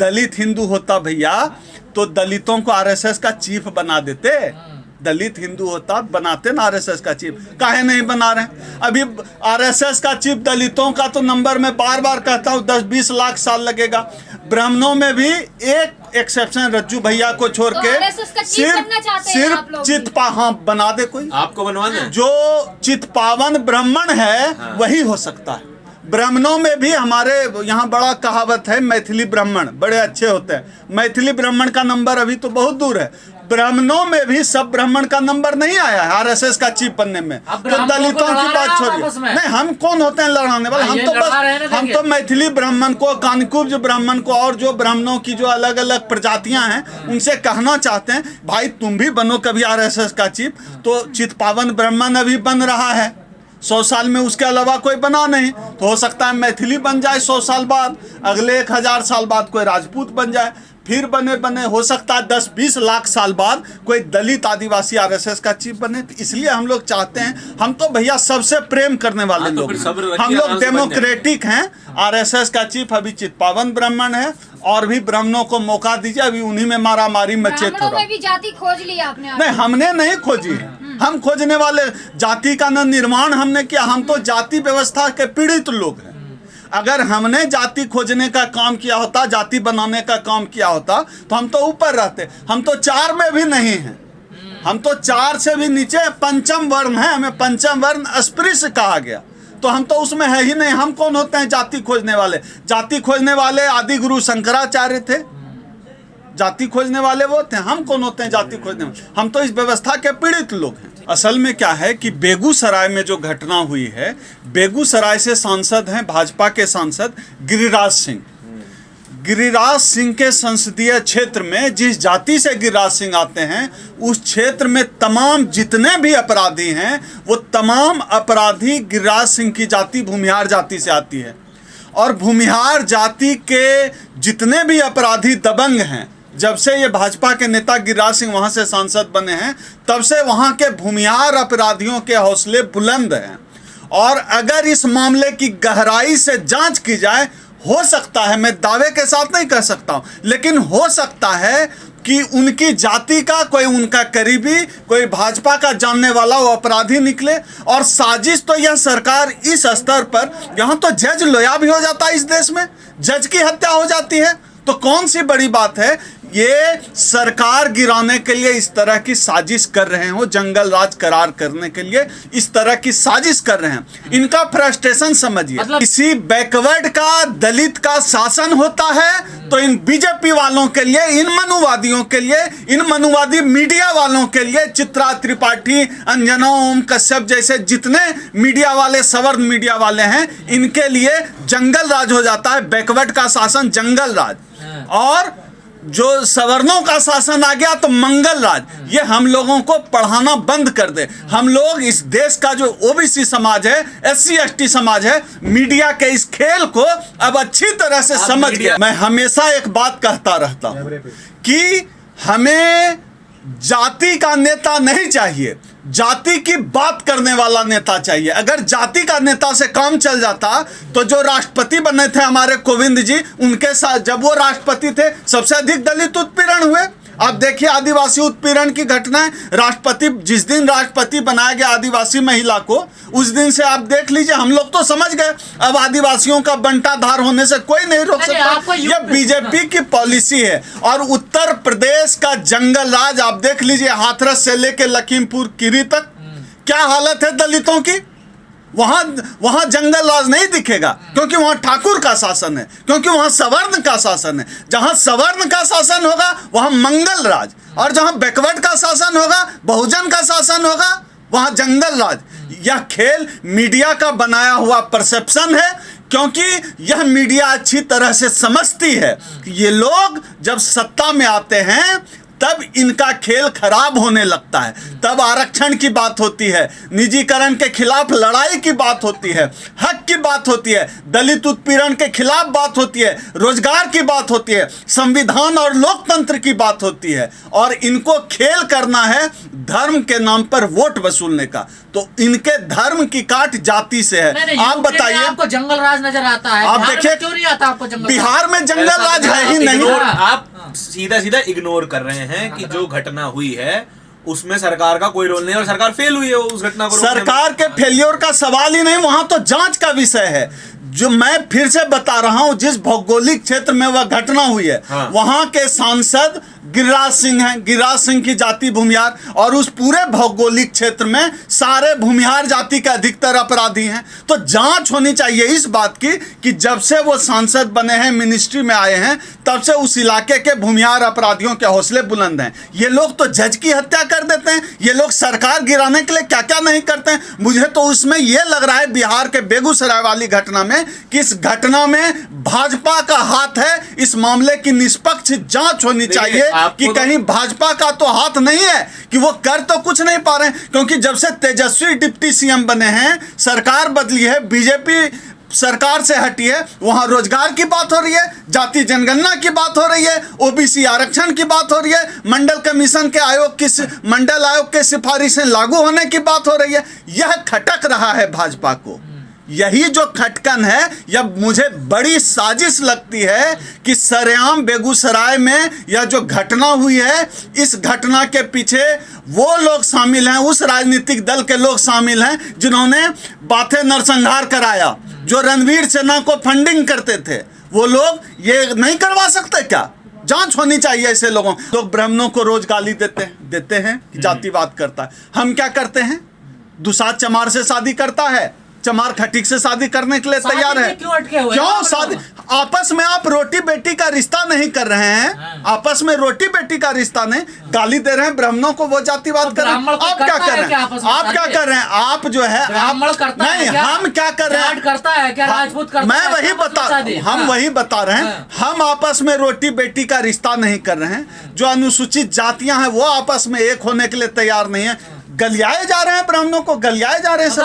दलित हिंदू होता भैया तो दलितों को आरएसएस का चीफ बना देते। दलित हिंदू होता बनाते ना आरएसएस का चीफ, काहे नहीं बना रहे? अभी आरएसएस का चीफ दलितों का तो नंबर मैं बार बार कहता हूँ 10-20 लाख साल लगेगा। ब्राह्मणों में भी एक एक्सेप्शन रज्जू भैया को छोड़ के सिर्फ चित्पा हाँ बना दे कोई, आपको बनवा दे। जो चित्पावन ब्राह्मण है वही हो सकता है। ब्राह्मणों में भी हमारे यहाँ बड़ा कहावत है, मैथिली ब्राह्मण बड़े अच्छे होते हैं। मैथिली ब्राह्मण का नंबर अभी तो बहुत दूर है। ब्राह्मणों में भी सब ब्राह्मण का नंबर नहीं आया है आरएसएस का चीफ बनने में। तो दलितों की बात छोड़िए, नहीं हम कौन होते हैं लड़ाने वाले? हम तो मैथिली ब्राह्मण को, कानकुब्ज ब्राह्मण को और जो ब्राह्मणों की जो अलग अलग प्रजातियां हैं उनसे कहना चाहते हैं भाई तुम भी बनो कभी आरएसएस का चीफ। तो चित्पावन ब्राह्मण अभी बन रहा है 100 साल में, उसके अलावा कोई बना नहीं। तो हो सकता है मैथिली बन जाए 100 साल बाद, अगले 1000 साल बाद कोई राजपूत बन जाए, फिर बने हो सकता है 10-20 लाख साल बाद कोई दलित आदिवासी आरएसएस का चीफ बने। तो इसलिए हम लोग चाहते हैं, हम तो भैया सबसे प्रेम करने वाले लोग, हम लोग डेमोक्रेटिक हैं। आरएसएस का चीफ अभी चित्पावन ब्राह्मण है और भी ब्राह्मणों को मौका दीजिए। अभी उन्हीं में मारामारी मचे थोड़ा। भी जाति खोज ली आपने? नहीं हमने नहीं खोजी, हम खोजने वाले जाति का न निर्माण हमने किया। हम तो जाति व्यवस्था के पीड़ित लोग हैं। अगर हमने जाति खोजने का काम किया होता, जाति बनाने का काम किया होता तो हम तो ऊपर रहते। हम तो 4 में भी नहीं हैं, हम तो 4 से भी नीचे पंचम वर्ण है। हमें पंचम वर्ण अस्पृश्य कहा गया, तो हम तो उसमें है ही नहीं। हम कौन होते हैं जाति खोजने वाले? जाति खोजने वाले आदि गुरु शंकराचार्य थे, जाति खोजने वाले वो थे। हम कौन होते हैं जाति खोजने वाले? हम तो इस व्यवस्था के पीड़ित लोग हैं। असल में क्या है कि बेगूसराय में जो घटना हुई है, बेगूसराय से सांसद हैं भाजपा के सांसद गिरिराज सिंह। गिरिराज सिंह के संसदीय क्षेत्र में जिस जाति से गिरिराज सिंह आते हैं उस क्षेत्र में तमाम जितने भी अपराधी हैं वो तमाम अपराधी गिरिराज सिंह की जाति भूमिहार जाति से आती है। और भूमिहार जाति के जितने भी अपराधी दबंग हैं, जब से ये भाजपा के नेता गिरिराज सिंह वहाँ से सांसद बने हैं तब से वहाँ के भूमिहार अपराधियों के हौसले बुलंद हैं। और अगर इस मामले की गहराई से जांच की जाए, हो सकता है, मैं दावे के साथ नहीं कह सकता हूँ, लेकिन हो सकता है कि उनकी जाति का कोई उनका करीबी, कोई भाजपा का जानने वाला वो अपराधी निकले। और साजिश तो यह सरकार इस स्तर पर, यहाँ तो जज लोया भी हो जाता है इस देश में, जज की हत्या हो जाती है, तो कौन सी बड़ी बात है? ये सरकार गिराने के लिए इस तरह की साजिश कर रहे हो, जंगल राज करार करने के लिए इस तरह की साजिश कर रहे हैं। इनका फ्रस्ट्रेशन समझिए। किसी बैकवर्ड का, दलित का शासन होता है तो इन बीजेपी वालों के लिए, इन मनुवादियों के लिए, इन मनुवादी मीडिया वालों के लिए, चित्रा त्रिपाठी, अंजना ओम कश्यप जैसे जितने मीडिया वाले, सवर्ण मीडिया वाले हैं, इनके लिए जंगल राज हो जाता है। बैकवर्ड का शासन जंगल राज, और जो सवर्णों का शासन आ गया तो मंगल राज। ये हम लोगों को पढ़ाना बंद कर दे। हम लोग इस देश का जो ओबीसी समाज है, SC ST समाज है, मीडिया के इस खेल को अब अच्छी तरह से समझ गया। मैं हमेशा एक बात कहता रहता हूं कि हमें जाति का नेता नहीं चाहिए, जाति की बात करने वाला नेता चाहिए। अगर जाति का नेता से काम चल जाता तो जो राष्ट्रपति बने थे हमारे कोविंद जी, उनके साथ जब वो राष्ट्रपति थे सबसे अधिक दलित उत्पीड़न हुए। आप देखिए आदिवासी उत्पीड़न की घटनाएं। राष्ट्रपति, जिस दिन राष्ट्रपति बनाया गया आदिवासी महिला को, उस दिन से आप देख लीजिए, हम लोग तो समझ गए अब आदिवासियों का बंटाधार होने से कोई नहीं रोक सकता। ये बीजेपी की पॉलिसी है। और उत्तर प्रदेश का जंगल राज आप देख लीजिए, हाथरस से लेकर लखीमपुर खीरी तक क्या हालत है दलितों की। वहां जंगल राज नहीं दिखेगा क्योंकि वहां ठाकुर का शासन है, क्योंकि वहां सवर्ण का शासन है। जहां सवर्ण का शासन होगा वहां मंगल राज, और जहां बैकवर्ड का शासन होगा, बहुजन का शासन होगा, वहां जंगल राज। यह खेल मीडिया का बनाया हुआ परसेप्शन है, क्योंकि यह मीडिया अच्छी तरह से समझती है कि ये लोग जब सत्ता में आते हैं तब इनका खेल खराब होने लगता है। तब आरक्षण की बात होती है, निजीकरण के खिलाफ लड़ाई की बात होती है, हक की बात होती है, दलित उत्पीड़न के खिलाफ बात होती है, रोजगार की बात होती है, संविधान और लोकतंत्र की बात होती है। और इनको खेल करना है धर्म के नाम पर वोट वसूलने का। तो इनके धर्म की काट जाति से है। नहीं, आप बताइए, आपको जंगल राज नजर आता है? आप देखिए, क्यों नहीं आता आपको जंगल? बिहार में जंगल राज है ही नहीं। आप सीधा सीधा इग्नोर कर रहे हैं कि जो घटना हुई है उसमें सरकार का कोई रोल नहीं है और सरकार फेल हुई है उस घटना को रोकने में। सरकार के फेलियर का सवाल ही नहीं, वहां तो जांच का विषय है। जो मैं फिर से बता रहा हूं, जिस भौगोलिक क्षेत्र में वह घटना हुई है, हाँ। वहां के सांसद गिरिराज सिंह हैं, गिरिराज सिंह की जाति भूमिहार, और उस पूरे भौगोलिक क्षेत्र में सारे भूमिहार जाति के अधिकतर अपराधी हैं। तो जांच होनी चाहिए इस बात की कि जब से वो सांसद बने हैं, मिनिस्ट्री में आए हैं, तब से उस इलाके के भूमिहार अपराधियों के हौसले बुलंद हैं। ये लोग तो जज की हत्या कर देते हैं, ये लोग सरकार गिराने के लिए क्या क्या नहीं करते हैं। मुझे तो उसमें यह लग रहा है, बिहार के बेगूसराय वाली घटना में, कि इस घटना में भाजपा का हाथ है। इस मामले की निष्पक्ष जांच होनी चाहिए कि कहीं भाजपा का तो हाथ नहीं है, कि वो कर तो कुछ नहीं पा रहे हैं। क्योंकि जब से तेजस्वी डिप्टी सीएम बने हैं, सरकार बदली है, बीजेपी सरकार से हटी है, वहां रोजगार की बात हो रही है, जाति जनगणना की बात हो रही है, ओबीसी आरक्षण की बात हो रही है, मंडल कमीशन के मंडल आयोग के सिफारिशें लागू होने की बात हो रही है। यह खटक रहा है भाजपा को। यही जो खटकन है, यह मुझे बड़ी साजिश लगती है कि सरेआम बेगूसराय में यह जो घटना हुई है, इस घटना के पीछे वो लोग शामिल हैं, उस राजनीतिक दल के लोग शामिल हैं जिन्होंने बाथे नरसंहार कराया, जो रणवीर सेना को फंडिंग करते थे। वो लोग ये नहीं करवा सकते क्या? जांच होनी चाहिए ऐसे लोगों। लोग ब्राह्मणों को रोज गाली देते हैं कि जातिवाद करता है। हम क्या करते हैं? दुसाध चमार से शादी करता है, चमार खटीक से शादी करने के लिए तैयार है। क्यों अटके हुए? क्यों शादी? आपस में आप रोटी बेटी का रिश्ता नहीं कर रहे हैं, आपस में रोटी बेटी का रिश्ता नहीं, गाली दे रहे हैं ब्राह्मणों को, वो जातिवाद कर रहे हैं। आप क्या कर रहे हैं? आप क्या कर रहे हैं? आप जो है ब्राह्मण करता है नहीं, हम क्या कर रहे हैं? करता है क्या? राजपूत करता मैं है? वही हम वही बता रहे हैं। हम आपस में रोटी बेटी का रिश्ता नहीं कर रहे हैं। जो अनुसूचित जातियां हैं वो आपस में एक होने के लिए तैयार नहीं है। गलियाए जा रहे हैं, ब्राह्मणों को गलियाए जा रहे हैं।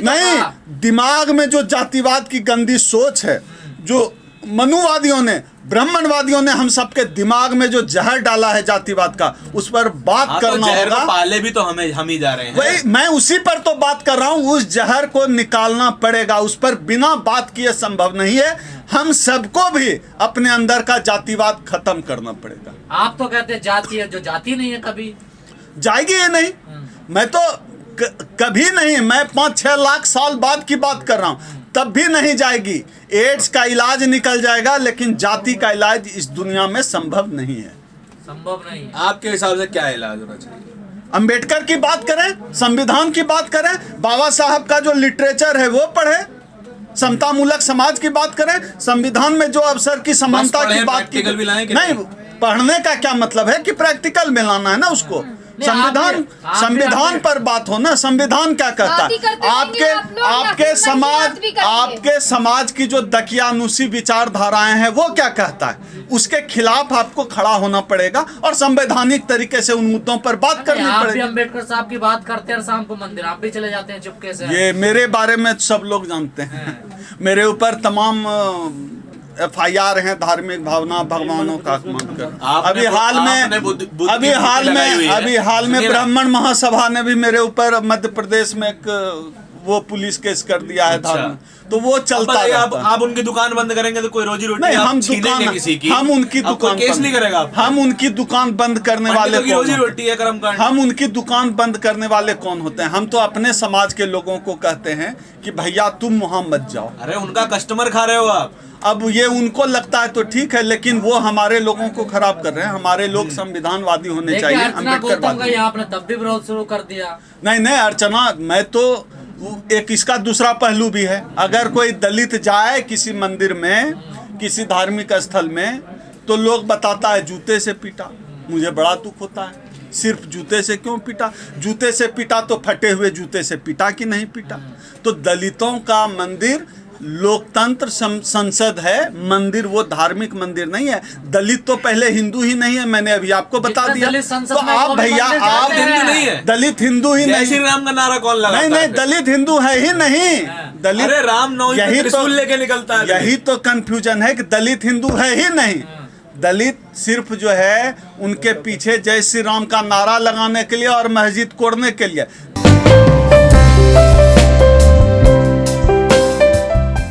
नहीं, दिमाग में जो जातिवाद की गंदी सोच है, जो मनुवादियों ने, ब्राह्मणवादियों ने हम सबके दिमाग में जो जहर डाला है जातिवाद का, उस पर बात करना होगा। पाले भी तो हम ही जा रहे हैं। वही मैं उसी पर तो बात कर रहा हूं। उस जहर को निकालना पड़ेगा, उस पर बिना बात किए संभव नहीं है। हम सबको भी अपने अंदर का जातिवाद खत्म करना पड़ेगा। आप तो कहते हैं जाति है, जो जाति नहीं है कभी जाएगी ये नहीं। मैं तो कभी नहीं, मैं 5-6 लाख साल बाद की बात कर रहा हूं, तब भी नहीं जाएगी। एड्स का इलाज निकल जाएगा, लेकिन जाति का इलाज इस दुनिया में संभव नहीं है। संभव नहीं। आपके हिसाब से क्या इलाज होना चाहिए? अंबेडकर की बात करें, संविधान की बात करें, बाबा साहब का जो लिटरेचर है वो पढ़े, समतामूलक समाज की बात करें, संविधान में जो अवसर की समानता की बात की। नहीं, पढ़ने का क्या मतलब है कि प्रैक्टिकल में लाना है ना उसको। संविधान पर बात हो ना। संविधान क्या कहता है? आपके समाज की जो दकियानुसी विचारधाराएं हैं वो क्या कहता है? उसके खिलाफ आपको खड़ा होना पड़ेगा और संवैधानिक तरीके से उन मुद्दों पर बात करनी पड़ेगी। अम्बेडकर साहब की बात करते हैं, शाम को मंदिर आप भी चले जाते हैं चुपके से। ये मेरे बारे में सब लोग जानते हैं। मेरे ऊपर तमाम FIR हैं, धार्मिक भावना, भगवानों का अपमान कर। अभी हाल में ब्राह्मण महासभा ने भी मेरे ऊपर मध्य प्रदेश में एक वो पुलिस केस कर दिया है। धार्मिक तो वो चलता है। आप उनकी दुकान बंद करेंगे तो कोई रोजी रोटी नहीं, हम उनकी दुकान केस नहीं करेगा। हम उनकी दुकान बंद करने वाले रोजी रोटी है कर्मकांड। हम उनकी दुकान बंद करने वाले कौन होते हैं? हम तो अपने समाज के लोगों को कहते हैं कि भैया तुम वहां मत जाओ। अरे उनका कस्टमर खा रहे हो आप। अब ये उनको लगता है तो ठीक है, लेकिन वो हमारे लोगों को खराब कर रहे हैं। हमारे लोग संविधानवादी होने चाहिए, अम्बेडकर आपने तब भी विरोध शुरू कर दिया। नहीं अर्चना, मैं तो एक इसका दूसरा पहलू भी है। अगर कोई दलित जाए किसी मंदिर में, किसी धार्मिक स्थल में, तो लोग बताता है जूते से पीटा। मुझे बड़ा दुख होता है। सिर्फ जूते से क्यों पीटा? जूते से पीटा तो फटे हुए जूते से पीटा कि नहीं पीटा? तो दलितों का मंदिर लोकतंत्र संसद है, मंदिर वो धार्मिक मंदिर नहीं है। दलित तो पहले हिंदू ही नहीं है, मैंने अभी आपको बता जितना दिया। दलित संसद तो में आप वो भी भैया मंदिर आप जाते हैं। हिंदू नहीं है, दलित हिंदू ही जय नहीं। श्री राम का नारा कौन लगाता नहीं है? नहीं, दलित हिंदू है ही नहीं। दलित, अरे रामनवमी पे यही तो त्रिशूल लेके निकलता है। यही तो कंफ्यूजन है कि दलित हिंदू है ही नहीं। दलित सिर्फ जो है उनके पीछे जय श्री राम का नारा लगाने के लिए और मस्जिद कोड़ने के लिए।